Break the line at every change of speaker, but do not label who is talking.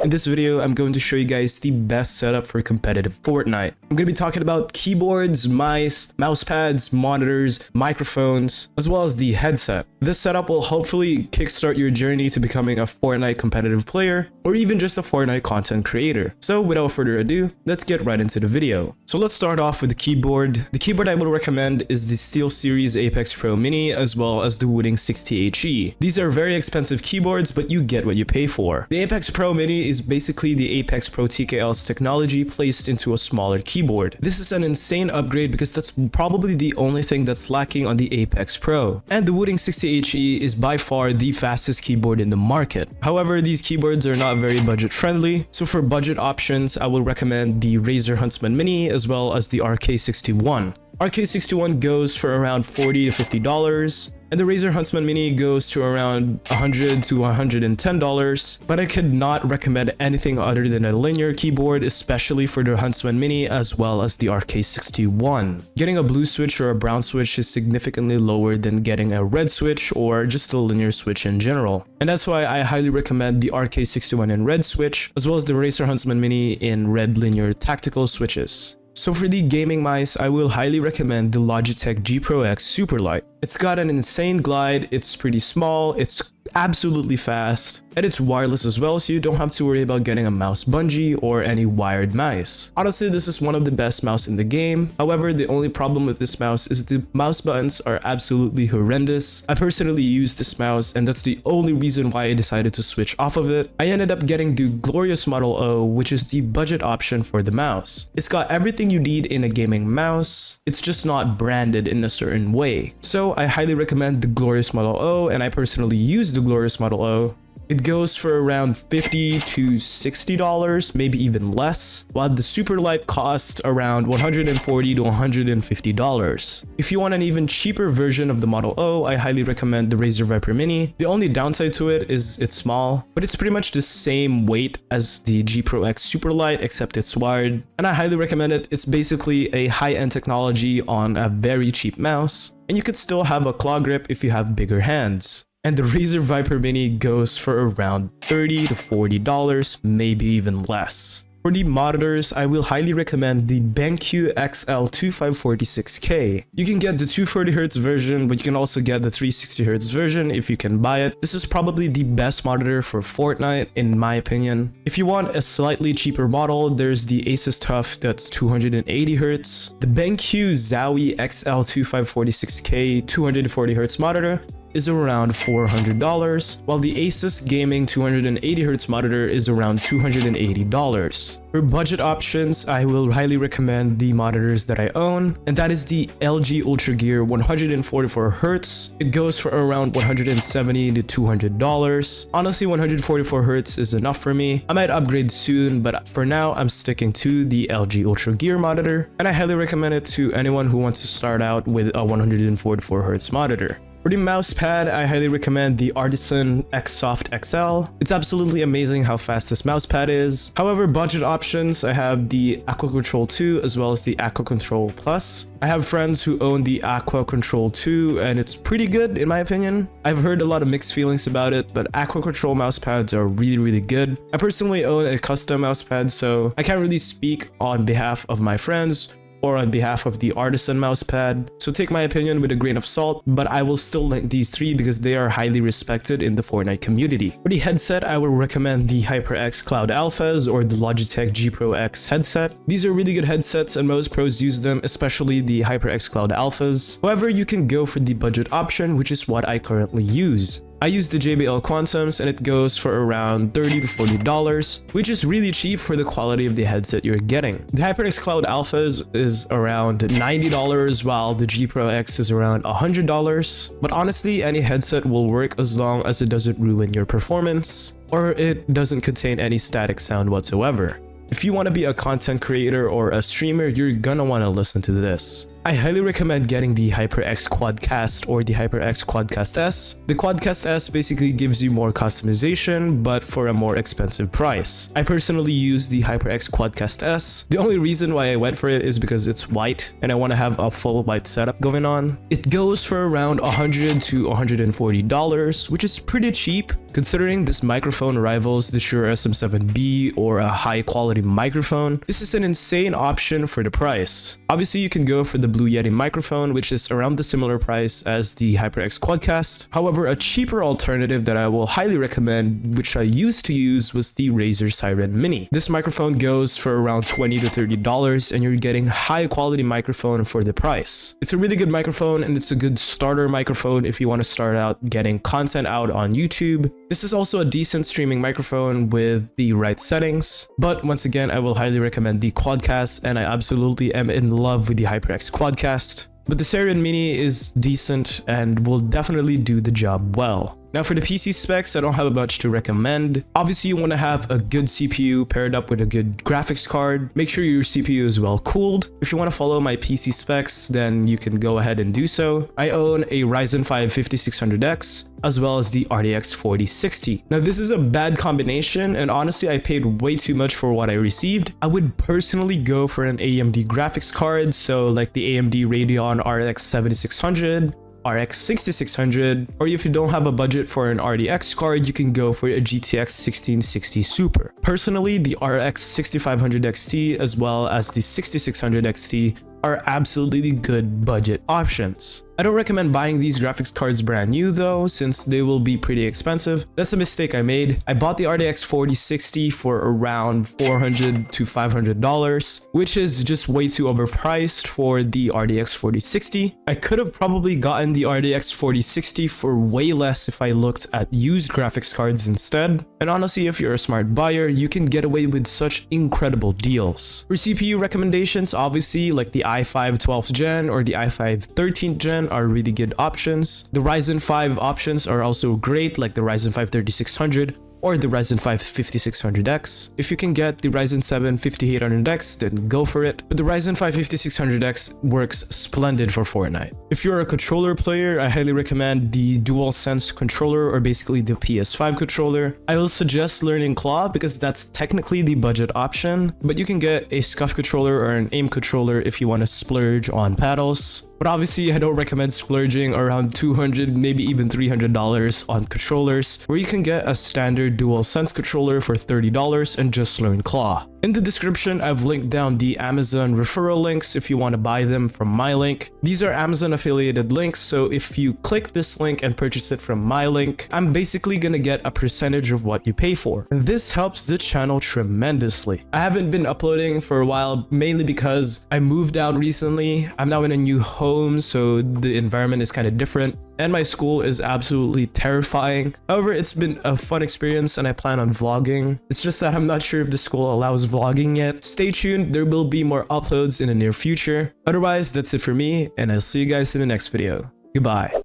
In this video, I'm going to show you guys the best setup for competitive Fortnite. I'm going to be talking about keyboards, mice, mouse pads, monitors, microphones, as well as the headset. This setup will hopefully kickstart your journey to becoming a Fortnite competitive player, or even just a Fortnite content creator. So without further ado, let's get right into the video. So let's start off with the keyboard. The keyboard I will recommend is the SteelSeries Apex Pro Mini, as well as the Wooting 60HE. These are very expensive keyboards, but you get what you pay for. The Apex Pro Mini is basically the Apex Pro TKL's technology placed into a smaller keyboard. This is an insane upgrade because that's probably the only thing that's lacking on the Apex Pro. And the Wooting 60HE is by far the fastest keyboard in the market. However, these keyboards are not very budget friendly, so for budget options, I will recommend the Razer Huntsman Mini as well as the RK61. RK61 goes for around $40 to $50, and the Razer Huntsman Mini goes to around $100 to $110, but I could not recommend anything other than a linear keyboard, especially for the Huntsman Mini as well as the RK61. Getting a blue switch or a brown switch is significantly lower than getting a red switch or just a linear switch in general. And that's why I highly recommend the RK61 in red switch, as well as the Razer Huntsman Mini in red linear tactical switches. So for the gaming mice, I will highly recommend the Logitech G Pro X Superlight. It's got an insane glide, it's pretty small, it's absolutely fast, and it's wireless as well, so you don't have to worry about getting a mouse bungee or any wired mice. Honestly, this is one of the best mouse in the game. However, the only problem with this mouse is the mouse buttons are absolutely horrendous. I personally use this mouse, and that's the only reason why I decided to switch off of it. I ended up getting the Glorious Model O, which is the budget option for the mouse. It's got everything you need in a gaming mouse, it's just not branded in a certain way. So I highly recommend the Glorious Model O, and I personally use the Glorious Model O. It goes for around $50 to $60, maybe even less, while the Superlight costs around $140 to $150. If you want an even cheaper version of the Model O, I highly recommend the Razer Viper Mini. The only downside to it is it's small, but it's pretty much the same weight as the G Pro X Superlight, except it's wired, and I highly recommend it. It's basically a high-end technology on a very cheap mouse, and you could still have a claw grip if you have bigger hands. And the Razer Viper Mini goes for around $30 to $40, maybe even less. For the monitors, I will highly recommend the BenQ XL2546K. You can get the 240Hz version, but you can also get the 360Hz version if you can buy it. This is probably the best monitor for Fortnite, in my opinion. If you want a slightly cheaper model, there's the Asus TUF that's 280Hz. The BenQ Zowie XL2546K 240Hz monitor is around $400, while the Asus Gaming 280Hz monitor is around $280. For budget options, I will highly recommend the monitors that I own, and that is the LG UltraGear 144Hz. It goes for around $170 to $200. Honestly, 144Hz is enough for me. I might upgrade soon, but for now, I'm sticking to the LG UltraGear monitor, and I highly recommend it to anyone who wants to start out with a 144Hz monitor. For the mouse pad, I highly recommend the Artisan Xsoft XL. It's absolutely amazing how fast this mouse pad is. However, budget options, I have the Aqua Control 2 as well as the Aqua Control Plus. I have friends who own the Aqua Control 2 and it's pretty good in my opinion. I've heard a lot of mixed feelings about it, but Aqua Control mouse pads are really good. I personally own a custom mouse pad, so I can't really speak on behalf of my friends or on behalf of the Artisan mousepad, so take my opinion with a grain of salt, but I will still link these three because they are highly respected in the Fortnite community. For the headset, I will recommend the HyperX Cloud Alphas or the Logitech G Pro X headset. These are really good headsets and most pros use them, especially the HyperX Cloud Alphas. However, you can go for the budget option, which is what I currently use. I use the JBL Quantums and it goes for around $30 to $40, which is really cheap for the quality of the headset you're getting. The HyperX Cloud Alphas is around $90, while the G Pro X is around $100. But honestly, any headset will work as long as it doesn't ruin your performance or it doesn't contain any static sound whatsoever. If you want to be a content creator or a streamer, you're gonna want to listen to this. I highly recommend getting the HyperX Quadcast or the HyperX Quadcast S. The Quadcast S basically gives you more customization, but for a more expensive price. I personally use the HyperX Quadcast S. The only reason why I went for it is because it's white and I want to have a full white setup going on. It goes for around $100 to $140, which is pretty cheap considering this microphone rivals the Shure SM7B or a high quality microphone. This is an insane option for the price. Obviously you can go for the Blue Yeti microphone, which is around the similar price as the HyperX Quadcast. However, a cheaper alternative that I will highly recommend, which I used to use, was the Razer Siren Mini. This microphone goes for around $20 to $30 and you're getting high quality microphone for the price. It's a really good microphone and it's a good starter microphone if you want to start out getting content out on YouTube. This is also a decent streaming microphone with the right settings, but once again, I will highly recommend the Quadcast and I absolutely am in love with the HyperX Quadcast. But the Siren Mini is decent and will definitely do the job well. Now for the PC specs, I don't have much to recommend. Obviously you want to have a good CPU paired up with a good graphics card. Make sure your CPU is well cooled. If you want to follow my PC specs, then you can go ahead and do so. I own a Ryzen 5 5600X as well as the RTX 4060. Now this is a bad combination and honestly I paid way too much for what I received. I would personally go for an AMD graphics card, so like the AMD Radeon RX 7600, RX 6600, or if you don't have a budget for an RTX card, you can go for a GTX 1660 Super. Personally, the RX 6500 XT as well as the 6600 XT are absolutely good budget options. I don't recommend buying these graphics cards brand new though, since they will be pretty expensive. That's a mistake I made. I bought the RTX 4060 for around $400 to $500, which is just way too overpriced for the RTX 4060. I could have probably gotten the RTX 4060 for way less if I looked at used graphics cards instead. And honestly, if you're a smart buyer, you can get away with such incredible deals. For CPU recommendations, obviously like the i5 12th gen or the i5 13th gen are really good options. The Ryzen 5 options are also great, like the Ryzen 5 3600 or the Ryzen 5 5600X. If you can get the Ryzen 7 5800X, then go for it. But the Ryzen 5 5600X works splendid for Fortnite. If you're a controller player, I highly recommend the DualSense controller or basically the PS5 controller. I will suggest learning Claw because that's technically the budget option, but you can get a SCUF controller or an AIM controller if you want to splurge on paddles. But obviously, I don't recommend splurging around $200, maybe even $300 on controllers, where you can get a standard DualSense controller for $30 and just learn Claw. In the description, I've linked down the Amazon referral links if you want to buy them from my link. These are Amazon affiliated links, so if you click this link and purchase it from my link, I'm basically gonna get a percentage of what you pay for. And this helps the channel tremendously. I haven't been uploading for a while, mainly because I moved out recently. I'm now in a new home, so the environment is kind of different. And my school is absolutely terrifying. However, it's been a fun experience and I plan on vlogging. It's just that I'm not sure if the school allows vlogging yet. Stay tuned, there will be more uploads in the near future. Otherwise, that's it for me and I'll see you guys in the next video. Goodbye.